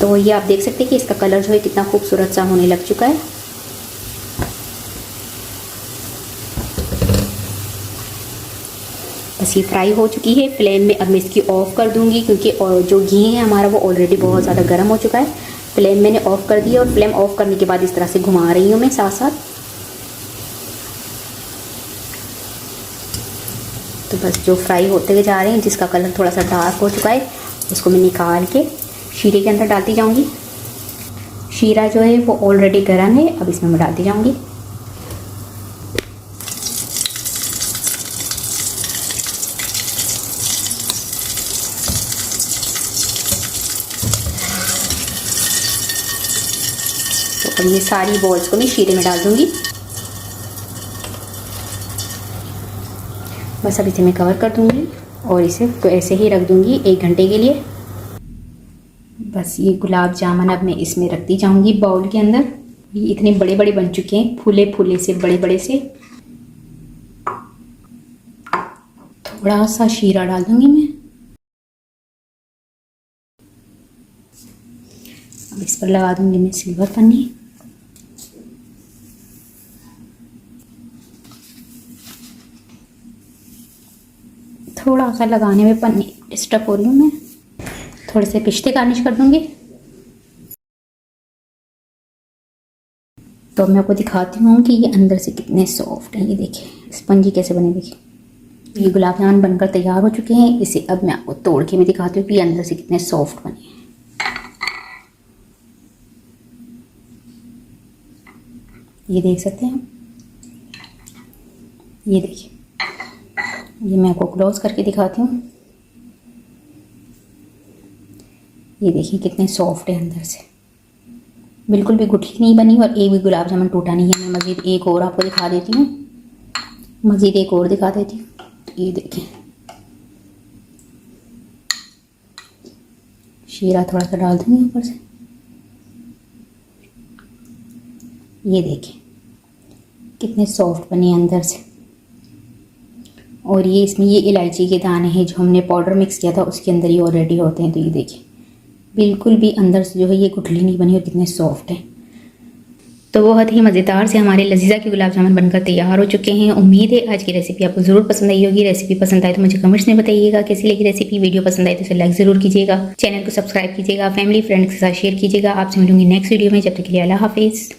तो ये आप देख सकते हैं कि इसका कलर जो है कितना खूबसूरत सा होने लग चुका है। बस ये फ्राई हो चुकी है फ्लेम में। अब मैं इसकी ऑफ़ कर दूंगी क्योंकि जो घी है हमारा वो ऑलरेडी बहुत ज़्यादा गर्म हो चुका है। फ्लेम मैंने ऑफ़ कर दी है और फ्लेम ऑफ़ करने के बाद इस तरह से घुमा रही हूँ मैं साथ साथ। तो बस जो फ्राई होते हुए जा रहे हैं, जिसका कलर थोड़ा सा डार्क हो चुका है, उसको मैं निकाल के शीरे के अंदर डालती जाऊँगी। शीरा जो है वो ऑलरेडी गर्म है, अब इसमें मैं डालती जाऊँगी। तो अब ये सारी बॉल्स को मैं शीरे में डाल दूँगी। बस अब इसे मैं कवर कर दूँगी और इसे तो ऐसे ही रख दूँगी 1 घंटे के लिए। बस ये गुलाब जामुन अब मैं इसमें रखती जाऊँगी बाउल के अंदर। ये इतने बड़े बड़े बन चुके हैं, फूले फूले से, बड़े बड़े से। थोड़ा सा शीरा डाल दूँगी मैं। अब इस पर लगा दूँगी मैं सिल्वर पन्नी। थोड़ा सा लगाने में पन्नी डिस्टर्ब हो रही हूँ मैं। थोड़े से पिस्ते गार्निश कर दूँगी। तो मैं आपको दिखाती हूँ कि ये अंदर से कितने सॉफ्ट हैं। ये देखिए स्पंजी कैसे बने, देखिए। ये गुलाब जामुन बनकर तैयार हो चुके हैं। इसे अब मैं आपको तोड़ के मैं दिखाती हूँ कि ये अंदर से कितने सॉफ्ट बने हैं। ये देख सकते हैं, ये देखिए। ये मैं आपको क्लोज करके दिखाती हूँ। ये देखिए कितने सॉफ्ट है अंदर से, बिल्कुल भी गुठली नहीं बनी और एक भी गुलाब जामुन टूटा नहीं है। मैं मज़ीद एक और आपको दिखा देती हूँ, मज़ीद एक और दिखा देती हूँ। ये देखें, शीरा थोड़ा सा डाल दूँगी ऊपर से। ये देखें कितने सॉफ्ट बने अंदर से। और ये इसमें ये इलायची के दाने हैं जो हमने पाउडर मिक्स किया था, उसके अंदर ही ऑलरेडी होते हैं। तो ये देखिए बिल्कुल भी अंदर से जो है ये गुठली नहीं बनी और कितने सॉफ्ट हैं। तो बहुत ही मज़ेदार से हमारे लजीजा के गुलाब जामुन बनकर तैयार हो चुके हैं। उम्मीद है आज की रेसिपी आपको ज़रूर पसंद आई होगी। रेसिपी पसंद आए तो मुझे कमेंट्स में बताइएगा कैसी लगी रेसिपी। वीडियो पसंद आए तो इसे लाइक ज़रूर कीजिएगा, चैनल को सब्सक्राइब कीजिएगा, फैमिली फ्रेंड्स के साथ शेयर कीजिएगा। आपसे मिलूंगी नेक्स्ट वीडियो में, जब तक के लिए अल्लाह हाफिज़।